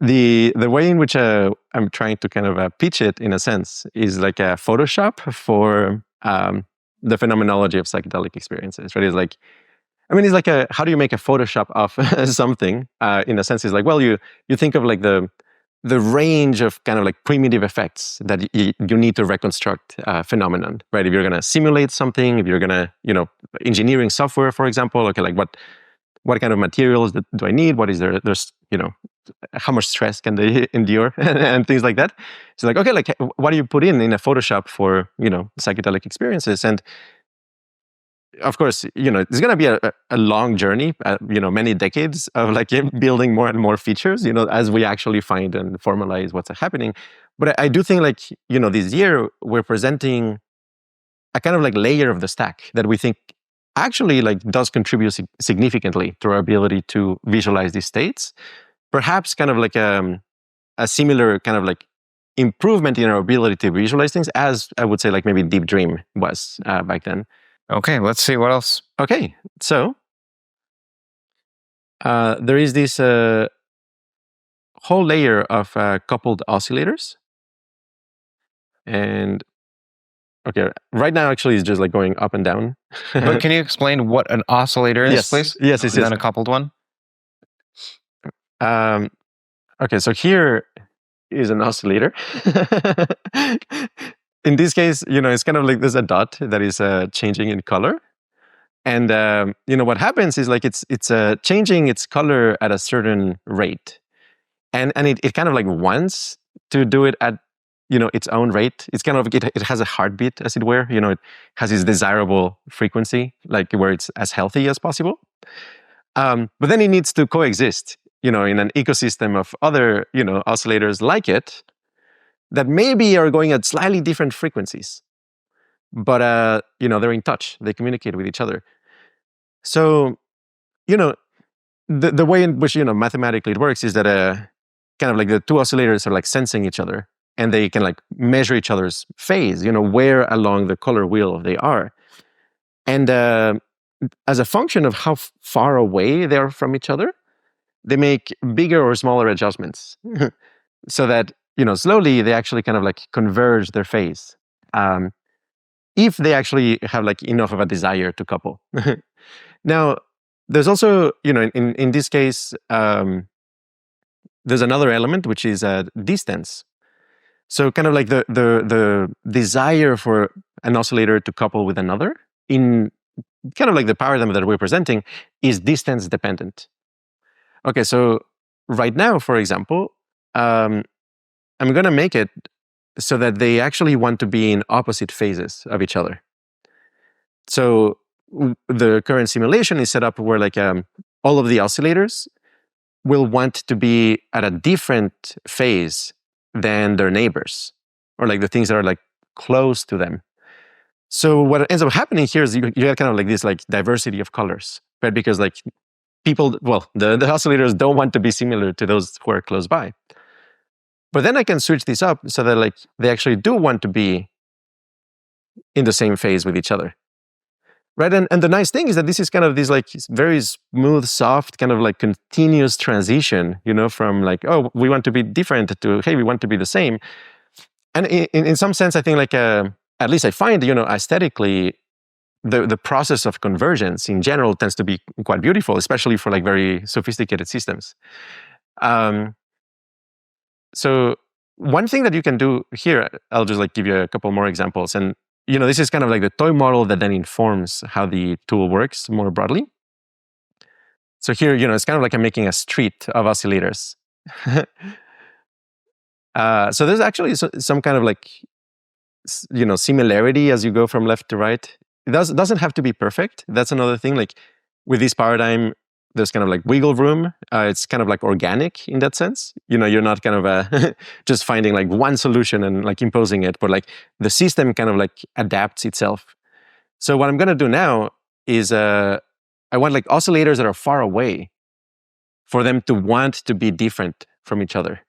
the way in which I'm trying to kind of pitch it, in a sense, is like a Photoshop for the phenomenology of psychedelic experiences, right? It's like, I mean, it's like how do you make a Photoshop of something? In a sense, it's like, well, you think of like the range of kind of like primitive effects that you need to reconstruct a phenomenon, right? If you're going to simulate something, if you're going to, engineering software, for example, okay, like what kind of materials do I need? What is there's, how much stress can they endure and things like that. So like, okay, like what do you put in a Photoshop for, psychedelic experiences? And of course, it's going to be a long journey, many decades of like building more and more features, as we actually find and formalize what's happening. But I do think like, this year we're presenting a kind of like layer of the stack that we think actually like does contribute significantly to our ability to visualize these states. Perhaps kind of like a similar kind of like improvement in our ability to visualize things, as I would say like maybe Deep Dream was back then. Okay, let's see what else. Okay, so there is this whole layer of coupled oscillators. And okay, right now actually it's just like going up and down. But can you explain what an oscillator is, please? Yes. And then a coupled one? Okay, so here is an oscillator. In this case, it's kind of like there's a dot that is changing in color. And what happens is like it's changing its color at a certain rate. And it kind of like wants to do it at its own rate. It's kind of it has a heartbeat, as it were. It has its desirable frequency, like where it's as healthy as possible. But then it needs to coexist, in an ecosystem of other, oscillators like it that maybe are going at slightly different frequencies. But they're in touch. They communicate with each other. So, the way in which mathematically it works is that kind of like the two oscillators are like sensing each other, and they can like measure each other's phase, where along the color wheel they are. And as a function of how far away they are from each other, they make bigger or smaller adjustments so that, slowly they actually kind of like converge their phase. If they actually have like enough of a desire to couple. Now, there's also, in this case, there's another element, which is distance. So kind of like the desire for an oscillator to couple with another in kind of like the paradigm that we're presenting is distance dependent. Okay, so right now, for example, I'm going to make it so that they actually want to be in opposite phases of each other. So the current simulation is set up where like all of the oscillators will want to be at a different phase than their neighbors, or like the things that are like close to them. So what ends up happening here is you get kind of like this like diversity of colors, right? Because like people, well, the oscillators don't want to be similar to those who are close by. But then I can switch this up so that like they actually do want to be in the same phase with each other. Right. And the nice thing is that this is kind of this like very smooth, soft, kind of like continuous transition, from like, oh, we want to be different to, hey, we want to be the same. And in some sense, I think like, at least I find, aesthetically, the process of convergence in general tends to be quite beautiful, especially for like very sophisticated systems. So one thing that you can do here, I'll just like give you a couple more examples. And this is kind of like the toy model that then informs how the tool works more broadly. So here, it's kind of like I'm making a street of oscillators. So there's actually some kind of like, similarity as you go from left to right. It doesn't have to be perfect. That's another thing. Like with this paradigm, there's kind of like wiggle room. It's kind of like organic in that sense. You're not kind of just finding like one solution and like imposing it, but like the system kind of like adapts itself. So what I'm going to do now is I want like oscillators that are far away for them to want to be different from each other.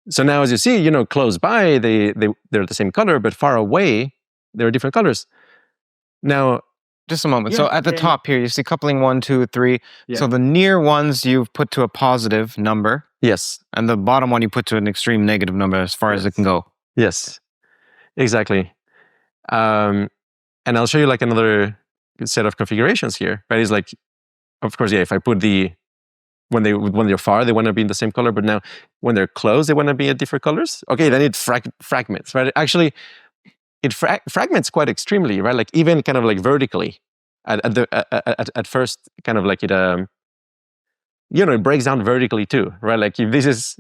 So now as you see, close by, they're the same color, but far away, they're different colors. Now, Just a moment. So at the top here, you see coupling 1, 2, 3. Yeah. So the near ones you've put to a positive number. Yes. And the bottom one you put to an extreme negative number as far as it can go. Yes, exactly. And I'll show you like another set of configurations here. But it's like, of course, yeah, if I put when they're far, they want to be in the same color, but now when they're close, they want to be at different colors. Okay, then it fragments, right? Actually, it fragments quite extremely, right? Like even kind of like vertically. At first, kind of like it it breaks down vertically too, right? Like if this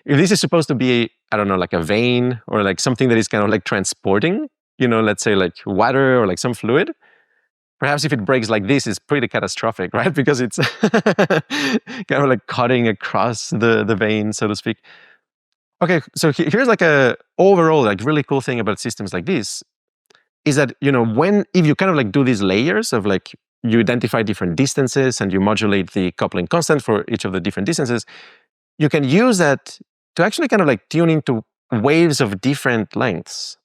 is supposed to be, I don't know, like a vein or like something that is kind of like transporting, let's say like water or like some fluid. Perhaps if it breaks like this, it's pretty catastrophic, right? Because it's kind of like cutting across the vein, so to speak. Okay, so here's like a overall like really cool thing about systems like this is that if you kind of like do these layers of like you identify different distances and you modulate the coupling constant for each of the different distances, you can use that to actually kind of like tune into waves of different lengths.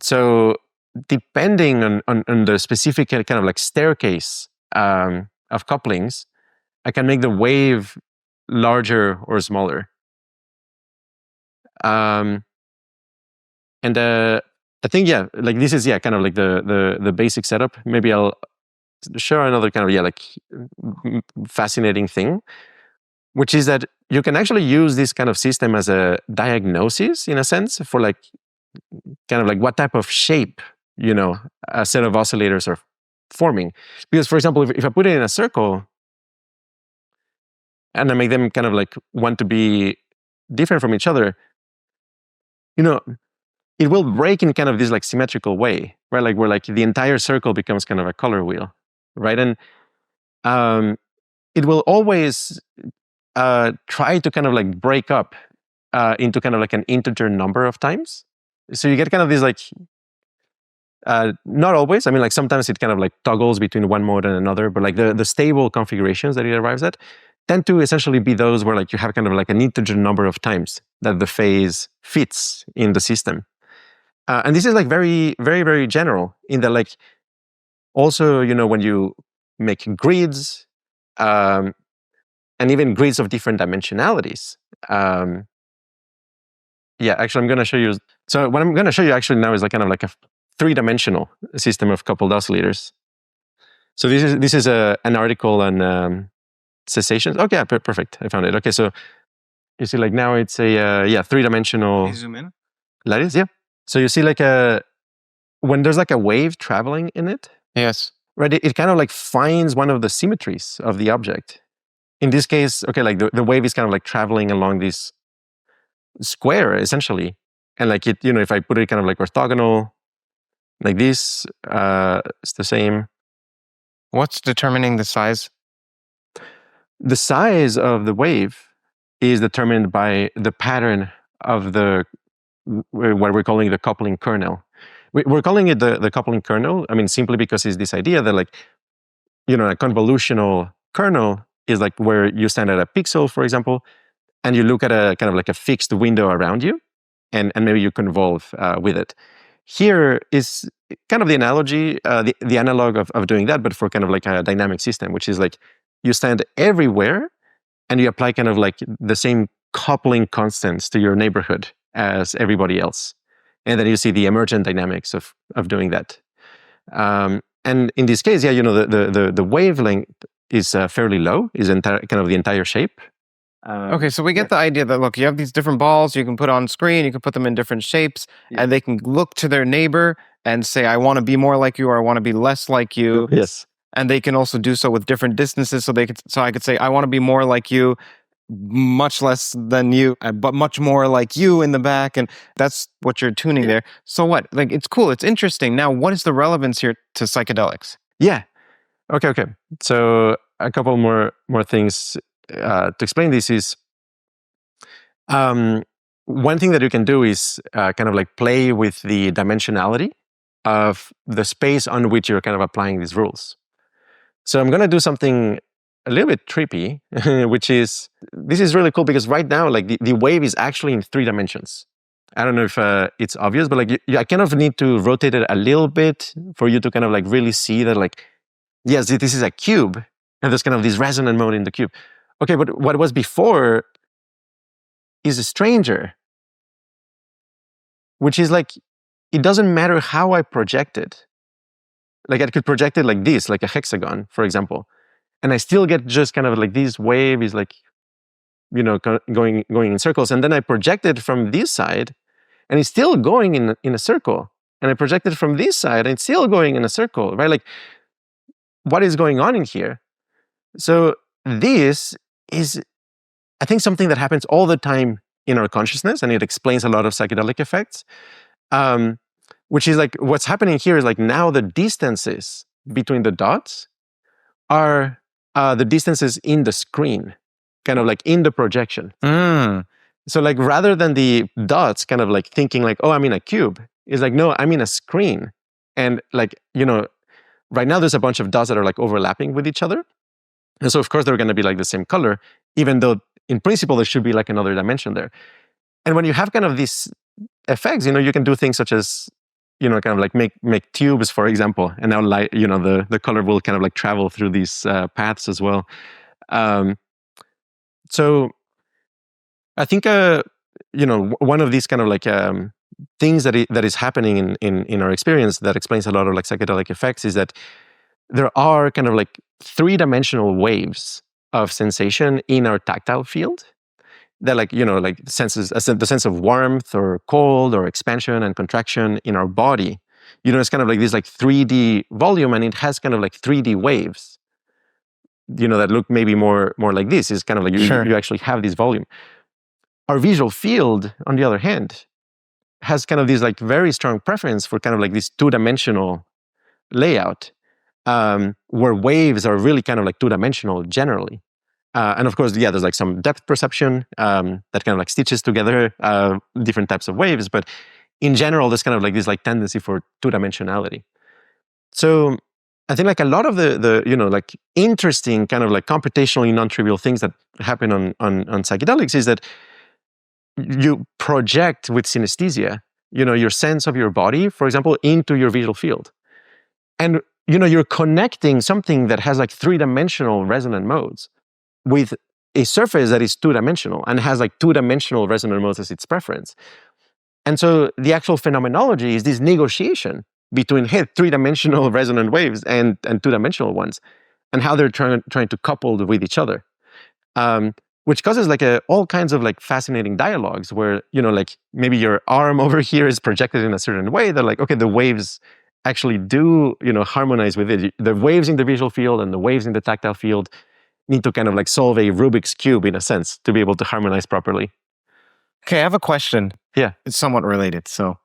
So depending on the specific kind of like staircase of couplings, I can make the wave larger or smaller. And I think, yeah, like this is, yeah, kind of like the basic setup. Maybe I'll show another kind of, yeah, like fascinating thing, which is that you can actually use this kind of system as a diagnosis in a sense for like kind of like what type of shape, a set of oscillators are forming. Because for example, if I put it in a circle and I make them kind of like want to be different from each other, it will break in kind of this like symmetrical way, right? Like where like the entire circle becomes kind of a color wheel, right? And it will always try to kind of like break up into kind of like an integer number of times. So you get kind of these like, not always, I mean like sometimes it kind of like toggles between one mode and another, but like the stable configurations that it arrives at tend to essentially be those where like you have kind of like an integer number of times that the phase fits in the system. And this is like very, very, very general in that like also, when you make grids and even grids of different dimensionalities. Yeah, actually I'm going to show you. So what I'm going to show you actually now is like kind of like a three-dimensional system of coupled oscillators. So this is an article on cessations. Okay, yeah, perfect. I found it. Okay, so you see like now it's a three-dimensional. Can you zoom in? Lattice, yeah. So you see like when there's like a wave traveling in it. Yes. Right, it kind of like finds one of the symmetries of the object. In this case, okay, like the wave is kind of like traveling along this square essentially, and like it, if I put it kind of like orthogonal, like this, it's the same. What's determining the size? The size of the wave is determined by the pattern of what we're calling the coupling kernel. We're calling it the coupling kernel. I mean, simply because it's this idea that like, a convolutional kernel is like where you stand at a pixel, for example, and you look at a kind of like a fixed window around you, and maybe you convolve with it. Here is kind of the analogy, the analog of doing that, but for kind of like a dynamic system, which is like you stand everywhere and you apply kind of like the same coupling constants to your neighborhood as everybody else. And then you see the emergent dynamics of doing that. And in this case, yeah, the wavelength is fairly low, is kind of the entire shape. Okay, so we get the idea that, look, you have these different balls you can put on screen, you can put them in different shapes, and they can look to their neighbor and say, I want to be more like you, or I want to be less like you. Yes. And they can also do so with different distances. So I could say, I want to be more like you, much less than you, but much more like you in the back. And that's what you're tuning there. So what? Like, it's cool. It's interesting. Now, what is the relevance here to psychedelics? Yeah. Okay. So a couple more things to explain this is one thing that you can do is kind of like play with the dimensionality of the space on which you're kind of applying these rules. So I'm going to do something a little bit trippy, which is, this is really cool because right now, like the wave is actually in 3 dimensions. I don't know if it's obvious, but like I kind of need to rotate it a little bit for you to kind of like really see that like, yes, this is a cube, and there's kind of this resonant mode in the cube. Okay, but what was before is a stranger, which is like, it doesn't matter how I project it. Like I could project it like this, like a hexagon, for example, and I still get just kind of like this wave is like, going in circles, and then I project it from this side, and it's still going in a circle, and I project it from this side, and it's still going in a circle, right? Like, what is going on in here? So this is, I think, something that happens all the time in our consciousness, and it explains a lot of psychedelic effects. Which is like, what's happening here is like now the distances between the dots are the distances in the screen, kind of like in the projection. So like rather than the dots kind of like thinking like, oh, I'm in a cube, it's like, no, I'm in a screen. And like, right now there's a bunch of dots that are like overlapping with each other. And so of course they're going to be like the same color, even though in principle there should be like another dimension there. And when you have kind of these effects, you can do things such as, kind of like make tubes, for example, and now light, the color will kind of like travel through these paths as well. So I think, one of these kind of like things that is happening in our experience that explains a lot of like psychedelic effects is that there are kind of like 3-dimensional waves of sensation in our tactile field that like, like senses, the sense of warmth or cold or expansion and contraction in our body. It's kind of like this like 3D volume, and it has kind of like 3D waves, that look maybe more like this. Is kind of like you actually have this volume. Our visual field, on the other hand, has kind of this like very strong preference for kind of like this 2-dimensional layout, where waves are really kind of like 2-dimensional generally. And of course, there's like some depth perception that kind of like stitches together different types of waves. But in general, there's kind of like this like tendency for 2-dimensionality. So I think like a lot of the like interesting kind of like computationally non-trivial things that happen on psychedelics is that you project with synesthesia, your sense of your body, for example, into your visual field. And, you're connecting something that has like 3-dimensional resonant modes with a surface that is 2-dimensional and has like 2-dimensional resonant modes as its preference. And so the actual phenomenology is this negotiation between 3-dimensional resonant waves and 2-dimensional ones, and how they're trying to couple with each other. Which causes like all kinds of like fascinating dialogues where, like maybe your arm over here is projected in a certain way. They're like, okay, the waves actually do, harmonize with it. The waves in the visual field and the waves in the tactile field need to kind of like solve a Rubik's Cube in a sense to be able to harmonize properly. Okay, I have a question. Yeah. It's somewhat related. So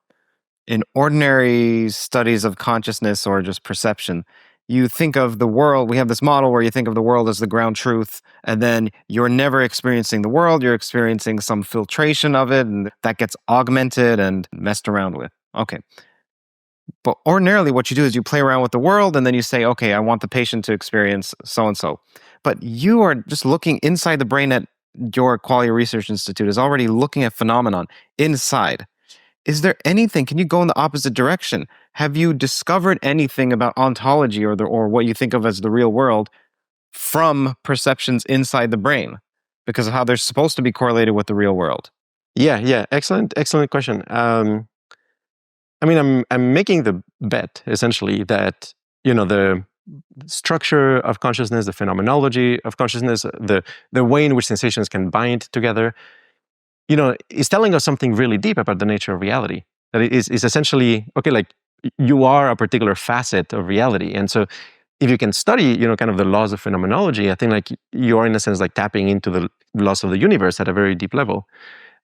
in ordinary studies of consciousness or just perception, you think of the world, we have this model where you think of the world as the ground truth, and then you're never experiencing the world, you're experiencing some filtration of it, and that gets augmented and messed around with. Okay. But ordinarily what you do is you play around with the world, and then you say, okay, I want the patient to experience so-and-so. But you are just looking inside the brain at your Qualia Research Institute is already looking at phenomenon inside. Is there anything, can you go in the opposite direction? Have you discovered anything about ontology or what you think of as the real world from perceptions inside the brain? Because of how they're supposed to be correlated with the real world. Yeah. Excellent question. I mean, I'm making the bet essentially that, the structure of consciousness, the phenomenology of consciousness, the way in which sensations can bind together, is telling us something really deep about the nature of reality. That it is essentially, okay, like you are a particular facet of reality. And so if you can study, kind of the laws of phenomenology, I think like you are in a sense like tapping into the laws of the universe at a very deep level.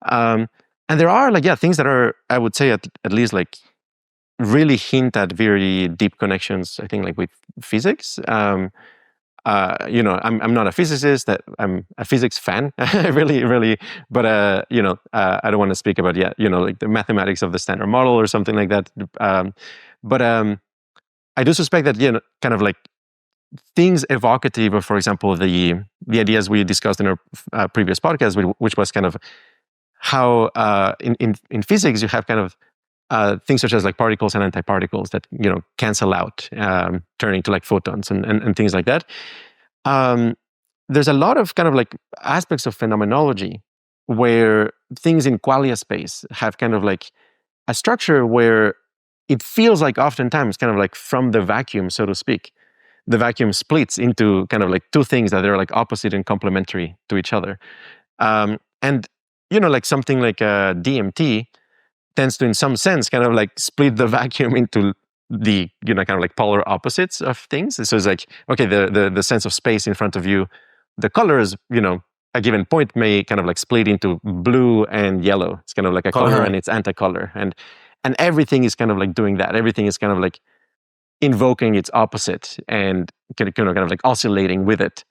And there are like, things that are, I would say at least like really hint at very deep connections, I think like with physics. I'm not a physicist, I'm a physics fan, really, but I don't want to speak about like the mathematics of the Standard Model or something like that. But I do suspect that kind of like things evocative of, for example, the ideas we discussed in our previous podcast, which was kind of how in physics you have kind of things such as like particles and antiparticles that cancel out, turning to like photons and things like that. There's a lot of kind of like aspects of phenomenology where things in qualia space have kind of like a structure where it feels like oftentimes kind of like from the vacuum, so to speak, the vacuum splits into kind of like two things that are like opposite and complementary to each other. And like something like DMT tends to, in some sense, kind of like split the vacuum into the kind of like polar opposites of things. So it's like, okay, the sense of space in front of you, the colors, a given point may kind of like split into blue and yellow. It's kind of like a color and it's anti-color, and everything is kind of like doing that. Everything is kind of like invoking its opposite and kind of like oscillating with it.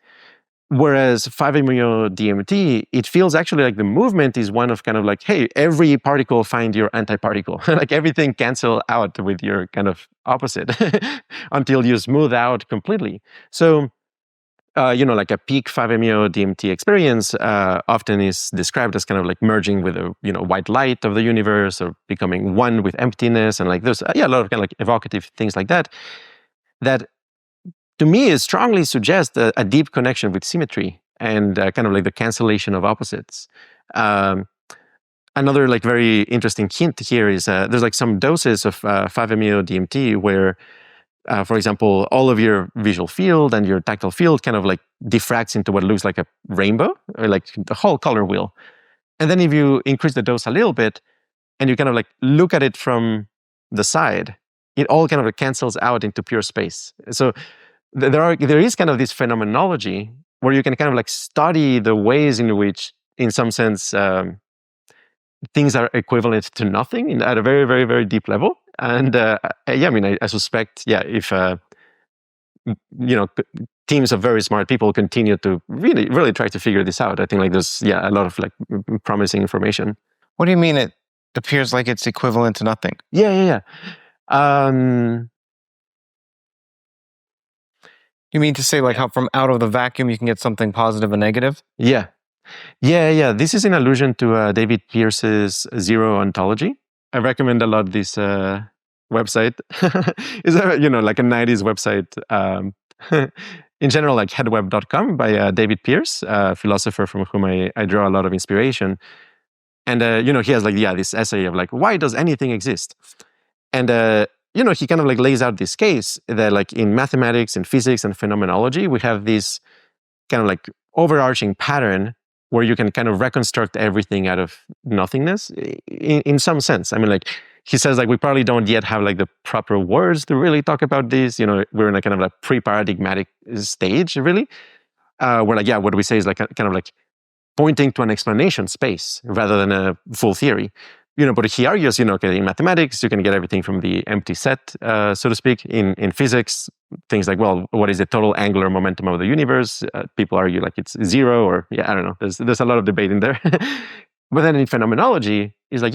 Whereas 5-MeO DMT, it feels actually like the movement is one of kind of like, hey, every particle find your antiparticle. Like everything cancel out with your kind of opposite until you smooth out completely. So, like a peak 5-MeO DMT experience often is described as kind of like merging with the white light of the universe, or becoming one with emptiness, and like there's a lot of kind of like evocative things like that. That to me is strongly suggest a deep connection with symmetry and kind of like the cancellation of opposites. Another like very interesting hint here is there's like some doses of 5-MeO DMT where, for example, all of your visual field and your tactile field kind of like diffracts into what looks like a rainbow, or like the whole color wheel. And then if you increase the dose a little bit and you kind of like look at it from the side, it all kind of like cancels out into pure space. So there is kind of this phenomenology where you can kind of like study the ways in which, in some sense, things are equivalent to nothing at a very, very, very deep level. And I suspect, if teams of very smart people continue to really, really try to figure this out, I think like there's a lot of like promising information. What do you mean it appears like it's equivalent to nothing? Yeah. You mean to say like how from out of the vacuum you can get something positive and negative? Yeah. This is in allusion to David Pearce's Zero Ontology. I recommend a lot this website. It's like a 90s website. In general, like headweb.com by David Pearce, a philosopher from whom I draw a lot of inspiration. And he has like this essay of like, why does anything exist? And he kind of like lays out this case that like in mathematics and physics and phenomenology, we have this kind of like overarching pattern where you can kind of reconstruct everything out of nothingness in some sense. I mean, like he says, like we probably don't yet have like the proper words to really talk about this. We're in a kind of like pre-paradigmatic stage, really, where like, what we say is like kind of like pointing to an explanation space rather than a full theory. But he argues, okay, in mathematics, you can get everything from the empty set, so to speak. In physics, things like, well, what is the total angular momentum of the universe? People argue like it's zero, or I don't know. There's a lot of debate in there. But then in phenomenology, it's like,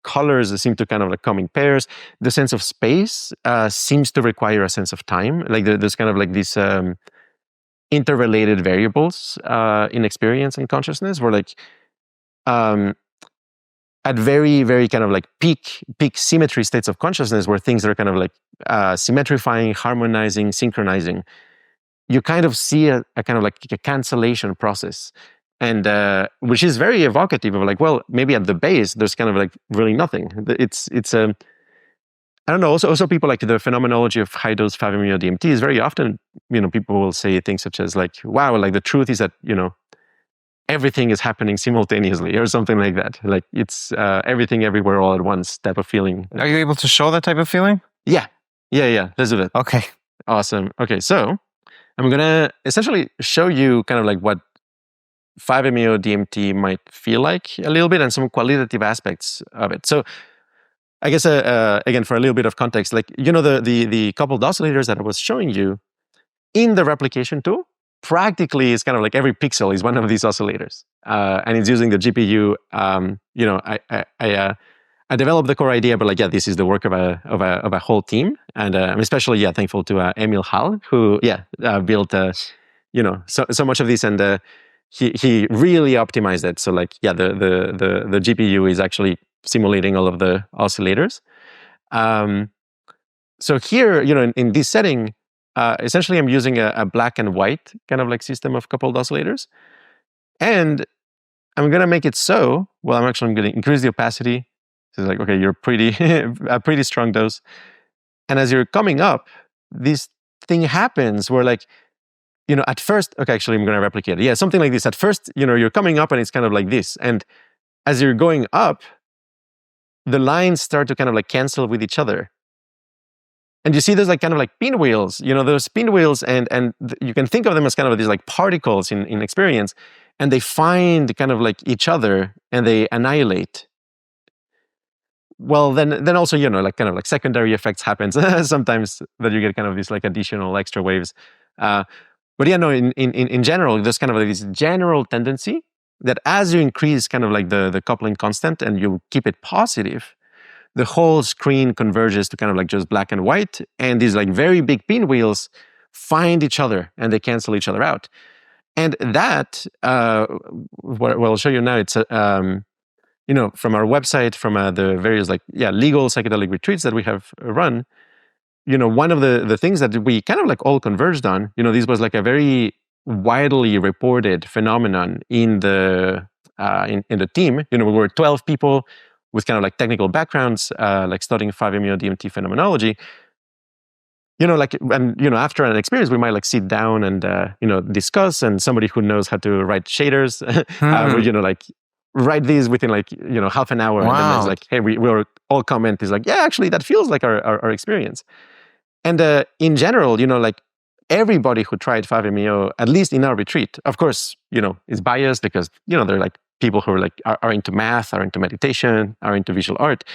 colors seem to kind of like come in pairs. The sense of space seems to require a sense of time. Like there's kind of like these interrelated variables in experience and consciousness, where like at very, very kind of like peak symmetry states of consciousness, where things are kind of like symmetrifying, harmonizing, synchronizing, you kind of see a kind of like a cancellation process, and which is very evocative of like, well, maybe at the base there's kind of like really nothing. It's I don't know. Also, people like the phenomenology of high dose 5-MeO DMT is very often, people will say things such as like, wow, like the truth is that everything is happening simultaneously, or something like that. Like it's everything everywhere all at once type of feeling. Are you able to show that type of feeling? Yeah. Let's do that. Okay. Awesome. Okay, so I'm gonna essentially show you kind of like what 5-MeO DMT might feel like a little bit, and some qualitative aspects of it. So I guess again, for a little bit of context, like the coupled oscillators that I was showing you in the replication tool, practically it's kind of like every pixel is one of these oscillators, and it's using the GPU. I developed the core idea, but like this is the work of a whole team, and I'm especially thankful to Emil Hall, who built so much of this, and he really optimized it. So like, yeah, the GPU is actually simulating all of the oscillators. So here, in this setting, essentially I'm using a black and white kind of like system of coupled oscillators. And I'm going to make it so, well, I'm going to increase the opacity. So it's like, okay, you're a pretty strong dose. And as you're coming up, this thing happens where like, at first, okay, actually, I'm going to replicate it. Yeah, something like this. At first, you're coming up and it's kind of like this. And as you're going up, the lines start to kind of like cancel with each other. And you see there's like kind of like pinwheels, those pinwheels, and you can think of them as kind of these like particles in experience, and they find kind of like each other and they annihilate. Well, then also, like kind of like secondary effects happens sometimes that you get kind of these like additional extra waves. But yeah, no, in general, there's kind of like this general tendency that as you increase kind of like the coupling constant and you keep it positive, the whole screen converges to kind of like just black and white, and these like very big pinwheels find each other and they cancel each other out. And that, what I'll show you now, it's from our website, from the various like legal psychedelic retreats that we have run. One of the things that we kind of like all converged on, this was like a very widely reported phenomenon in the team. We were 12 people with kind of like technical backgrounds, like studying 5-MeO DMT phenomenology. After an experience, we might like sit down and discuss, and somebody who knows how to write shaders would like write these within like half an hour. Wow. And then it's like, hey, we'll all comment is like, yeah, actually that feels like our experience. And in general, like everybody who tried 5-MeO, at least in our retreat, of course, is biased because they're like people who are like are into math, are into meditation, are into visual art,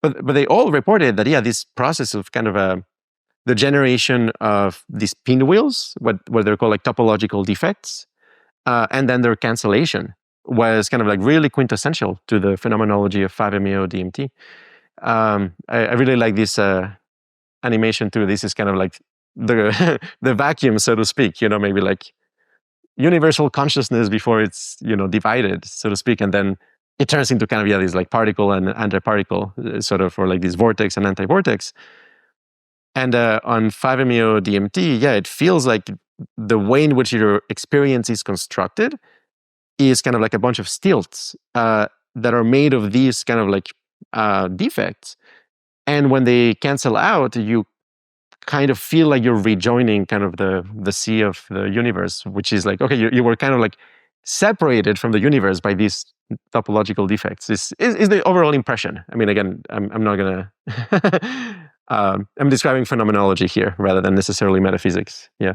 but they all reported that this process of kind of the generation of these pinwheels, what they're called like topological defects, and then their cancellation was kind of like really quintessential to the phenomenology of 5-MeO DMT. I really like this animation too. This is kind of like the vacuum, so to speak. Maybe like universal consciousness before it's divided, so to speak, and then it turns into kind of this like particle and antiparticle sort of, or like this vortex and anti-vortex. And on 5-MeO DMT, it feels like the way in which your experience is constructed is kind of like a bunch of stilts that are made of these kind of like defects. And when they cancel out, you kind of feel like you're rejoining kind of the sea of the universe, which is like, okay, you were kind of like separated from the universe by these topological defects. Is the overall impression. I mean, again, I'm not gonna I'm describing phenomenology here rather than necessarily metaphysics. Yeah.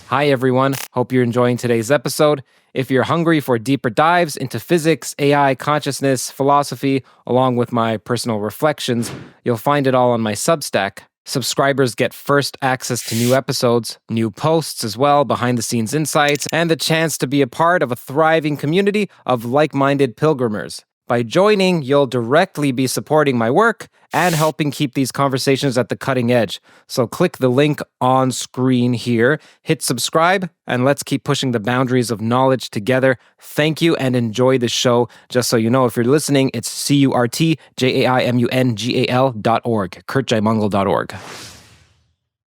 Hi, everyone. Hope you're enjoying today's episode. If you're hungry for deeper dives into physics, AI, consciousness, philosophy, along with my personal reflections, you'll find it all on my Substack. Subscribers get first access to new episodes, new posts as well, behind-the-scenes insights, and the chance to be a part of a thriving community of like-minded pilgrimers. By joining, you'll directly be supporting my work and helping keep these conversations at the cutting edge. So click the link on screen here, hit subscribe, and let's keep pushing the boundaries of knowledge together. Thank you and enjoy the show. Just so you know, if you're listening, it's CurtJaimungal.org, CurtJaimungal.org.